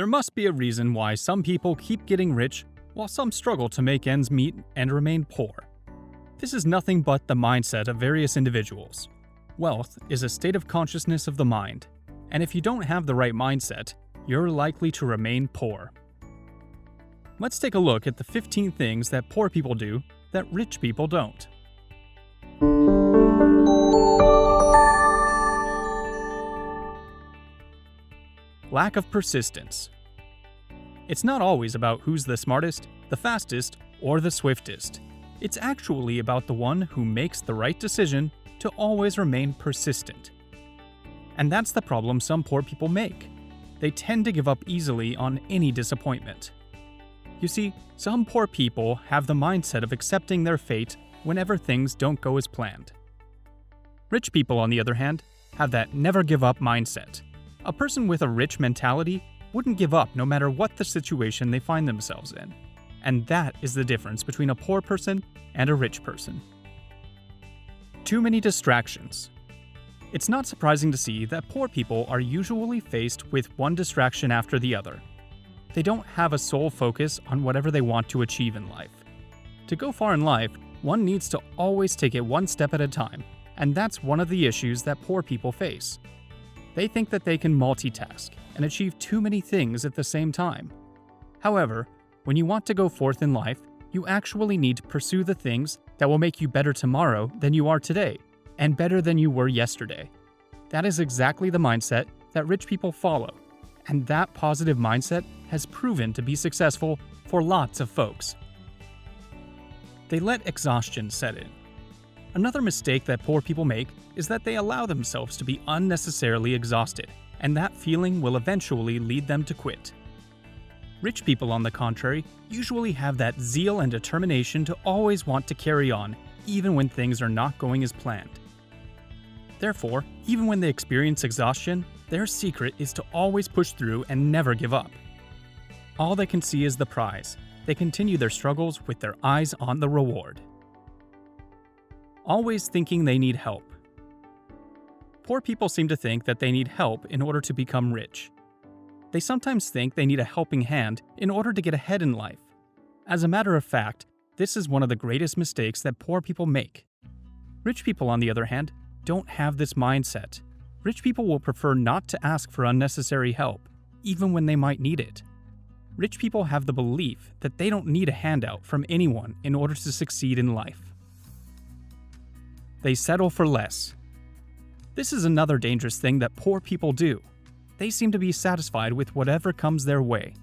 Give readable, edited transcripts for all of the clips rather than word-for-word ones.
There must be a reason why some people keep getting rich while some struggle to make ends meet and remain poor. This is nothing but the mindset of various individuals. Wealth is a state of consciousness of the mind, and if you don't have the right mindset, you're likely to remain poor. Let's take a look at the 15 things that poor people do that rich people don't. Lack of persistence. It's not always about who's the smartest, the fastest, or the swiftest. It's actually about the one who makes the right decision to always remain persistent. And that's the problem some poor people make. They tend to give up easily on any disappointment. You see, some poor people have the mindset of accepting their fate whenever things don't go as planned. Rich people, on the other hand, have that never give up mindset. A person with a rich mentality wouldn't give up no matter what the situation they find themselves in. And that is the difference between a poor person and a rich person. Too many distractions. It's not surprising to see that poor people are usually faced with one distraction after the other. They don't have a sole focus on whatever they want to achieve in life. To go far in life, one needs to always take it one step at a time, and that's one of the issues that poor people face. They think that they can multitask and achieve too many things at the same time. However, when you want to go forth in life, you actually need to pursue the things that will make you better tomorrow than you are today, and better than you were yesterday. That is exactly the mindset that rich people follow, and that positive mindset has proven to be successful for lots of folks. They let exhaustion set in. Another mistake that poor people make is that they allow themselves to be unnecessarily exhausted, and that feeling will eventually lead them to quit. Rich people, on the contrary, usually have that zeal and determination to always want to carry on, even when things are not going as planned. Therefore, even when they experience exhaustion, their secret is to always push through and never give up. All they can see is the prize. They continue their struggles with their eyes on the reward. Always thinking they need help. Poor people seem to think that they need help in order to become rich. They sometimes think they need a helping hand in order to get ahead in life. As a matter of fact, this is one of the greatest mistakes that poor people make. Rich people, on the other hand, don't have this mindset. Rich people will prefer not to ask for unnecessary help, even when they might need it. Rich people have the belief that they don't need a handout from anyone in order to succeed in life. They settle for less. This is another dangerous thing that poor people do. They seem to be satisfied with whatever comes their way.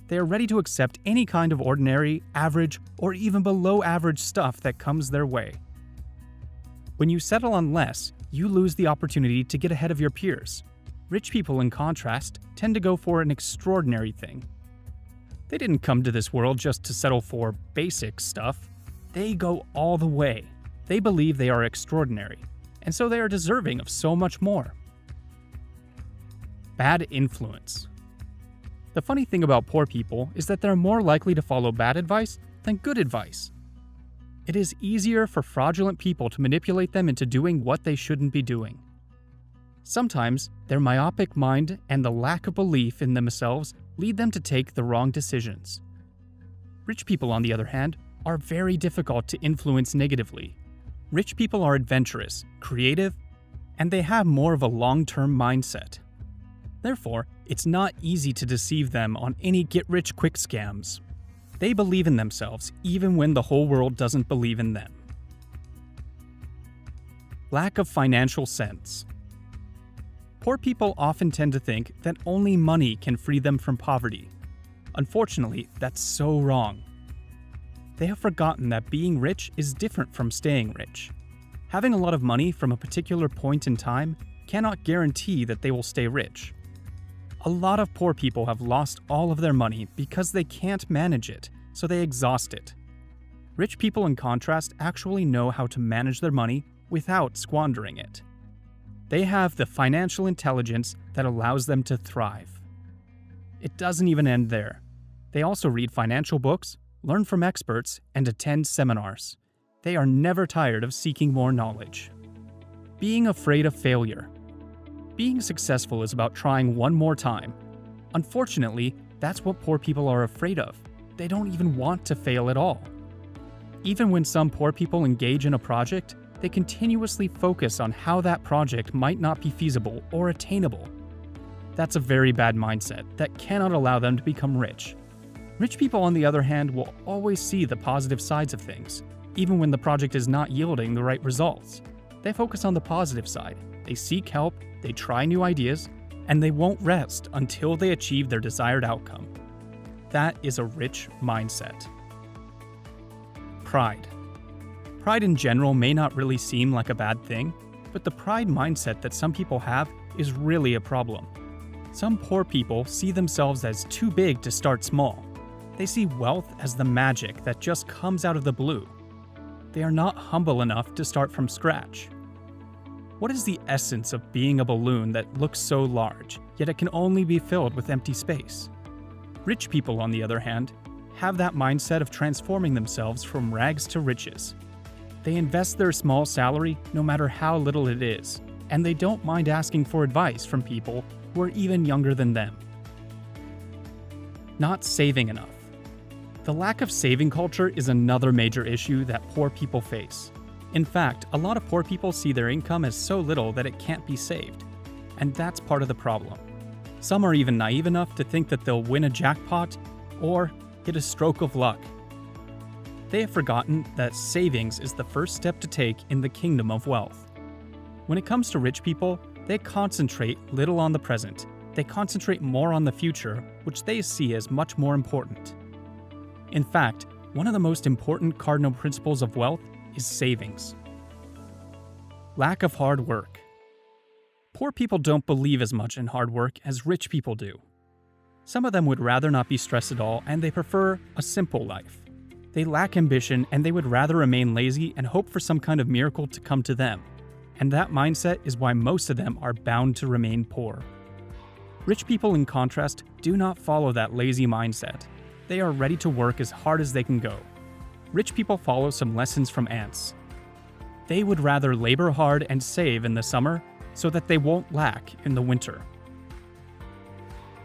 They are ready to accept any kind of ordinary, average, or even below average stuff that comes their way. When you settle on less, you lose the opportunity to get ahead of your peers. Rich people, in contrast, tend to go for an extraordinary thing. They didn't come to this world just to settle for basic stuff. They go all the way. They believe they are extraordinary, and so they are deserving of so much more. Bad influence. The funny thing about poor people is that they're more likely to follow bad advice than good advice. It is easier for fraudulent people to manipulate them into doing what they shouldn't be doing. Sometimes, their myopic mind and the lack of belief in themselves lead them to take the wrong decisions. Rich people, on the other hand, are very difficult to influence negatively. Rich people are adventurous, creative, and they have more of a long-term mindset. Therefore, it's not easy to deceive them on any get-rich-quick scams. They believe in themselves even when the whole world doesn't believe in them. Lack of financial sense. Poor people often tend to think that only money can free them from poverty. Unfortunately, that's so wrong. They have forgotten that being rich is different from staying rich. Having a lot of money from a particular point in time cannot guarantee that they will stay rich. A lot of poor people have lost all of their money because they can't manage it, so they exhaust it. Rich people, in contrast, actually know how to manage their money without squandering it. They have the financial intelligence that allows them to thrive. It doesn't even end there. They also read financial books, learn from experts, and attend seminars. They are never tired of seeking more knowledge. Being afraid of failure. Being successful is about trying one more time. Unfortunately, That's what poor people are afraid of. They don't even want to fail at all. Even when some poor people engage in a project, they continuously focus on how that project might not be feasible or attainable. That's a very bad mindset that cannot allow them to become rich. Rich people, on the other hand, will always see the positive sides of things, even when the project is not yielding the right results. They focus on the positive side. They seek help, they try new ideas, and they won't rest until they achieve their desired outcome. That is a rich mindset. Pride. Pride in general may not really seem like a bad thing, but the pride mindset that some people have is really a problem. Some poor people see themselves as too big to start small. They see wealth as the magic that just comes out of the blue. They are not humble enough to start from scratch. What is the essence of being a balloon that looks so large, yet it can only be filled with empty space? Rich people, on the other hand, have that mindset of transforming themselves from rags to riches. They invest their small salary, no matter how little it is, and they don't mind asking for advice from people who are even younger than them. Not saving enough. The lack of saving culture is another major issue that poor people face. In fact, a lot of poor people see their income as so little that it can't be saved, and that's part of the problem. Some are even naive enough to think that they'll win a jackpot or hit a stroke of luck. They have forgotten that savings is the first step to take in the kingdom of wealth. When it comes to rich people, they concentrate little on the present. They concentrate more on the future, which they see as much more important. In fact, one of the most important cardinal principles of wealth is savings. Lack of hard work. Poor people don't believe as much in hard work as rich people do. Some of them would rather not be stressed at all, and they prefer a simple life. They lack ambition, and they would rather remain lazy and hope for some kind of miracle to come to them. And that mindset is why most of them are bound to remain poor. Rich people, in contrast, do not follow that lazy mindset. They are ready to work as hard as they can go. Rich people follow some lessons from ants. They would rather labor hard and save in the summer so that they won't lack in the winter.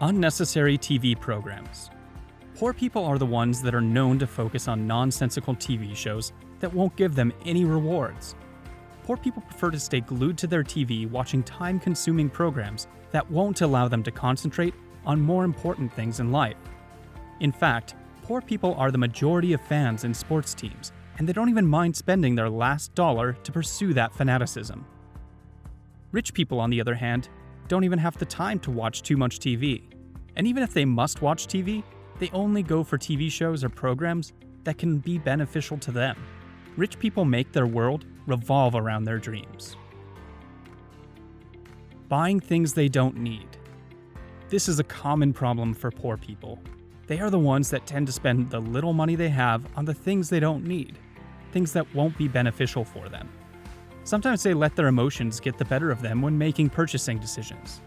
Unnecessary TV programs. Poor people are the ones that are known to focus on nonsensical TV shows that won't give them any rewards. Poor people prefer to stay glued to their TV watching time-consuming programs that won't allow them to concentrate on more important things in life. In fact, poor people are the majority of fans in sports teams, and they don't even mind spending their last dollar to pursue that fanaticism. Rich people, on the other hand, don't even have the time to watch too much TV. And even if they must watch TV, they only go for TV shows or programs that can be beneficial to them. Rich people make their world revolve around their dreams. Buying things they don't need. This is a common problem for poor people. They are the ones that tend to spend the little money they have on the things they don't need, things that won't be beneficial for them. Sometimes they let their emotions get the better of them when making purchasing decisions.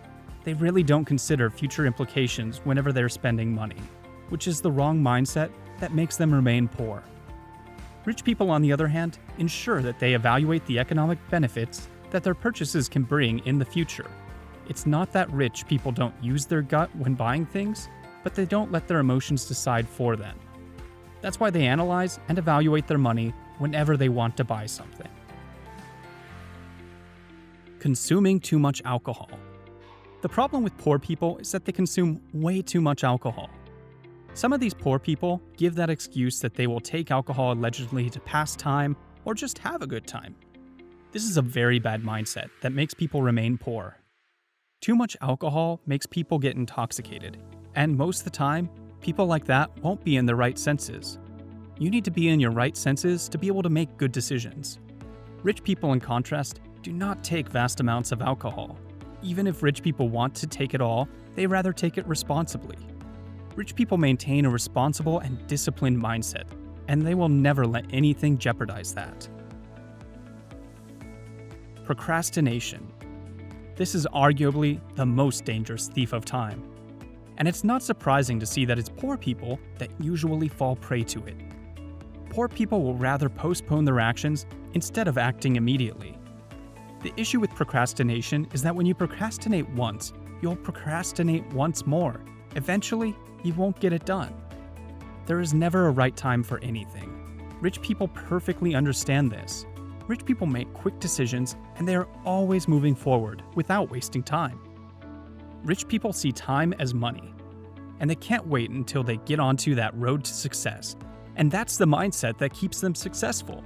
They really don't consider future implications whenever they're spending money, which is the wrong mindset that makes them remain poor. Rich people, on the other hand, ensure that they evaluate the economic benefits that their purchases can bring in the future. It's not that rich people don't use their gut when buying things, but they don't let their emotions decide for them. That's why they analyze and evaluate their money whenever they want to buy something. Consuming too much alcohol. The problem with poor people is that they consume way too much alcohol. Some of these poor people give that excuse that they will take alcohol allegedly to pass time or just have a good time. This is a very bad mindset that makes people remain poor. Too much alcohol makes people get intoxicated, and most of the time, people like that won't be in their right senses. You need to be in your right senses to be able to make good decisions. Rich people, in contrast, do not take vast amounts of alcohol. Even if rich people want to take it all, they rather take it responsibly. Rich people maintain a responsible and disciplined mindset, and they will never let anything jeopardize that. Procrastination. This is arguably the most dangerous thief of time. And it's not surprising to see that it's poor people that usually fall prey to it. Poor people will rather postpone their actions instead of acting immediately. The issue with procrastination is that when you procrastinate once, you'll procrastinate once more, eventually you won't get it done. There is never a right time for anything. Rich people perfectly understand this. Rich people make quick decisions and they are always moving forward without wasting time. Rich people see time as money, and they can't wait until they get onto that road to success. And that's the mindset that keeps them successful.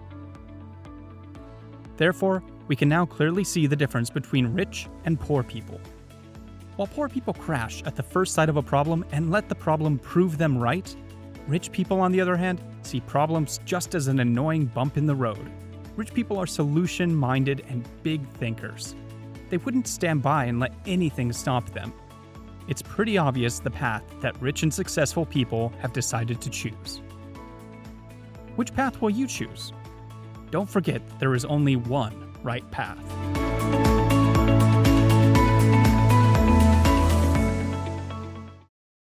Therefore, we can now clearly see the difference between rich and poor people. While poor people crash at the first sight of a problem and let the problem prove them right, rich people, on the other hand, see problems just as an annoying bump in the road. Rich people are solution-minded and big thinkers. They wouldn't stand by and let anything stop them. It's pretty obvious the path that rich and successful people have decided to choose. Which path will you choose? Don't forget there is only one right path.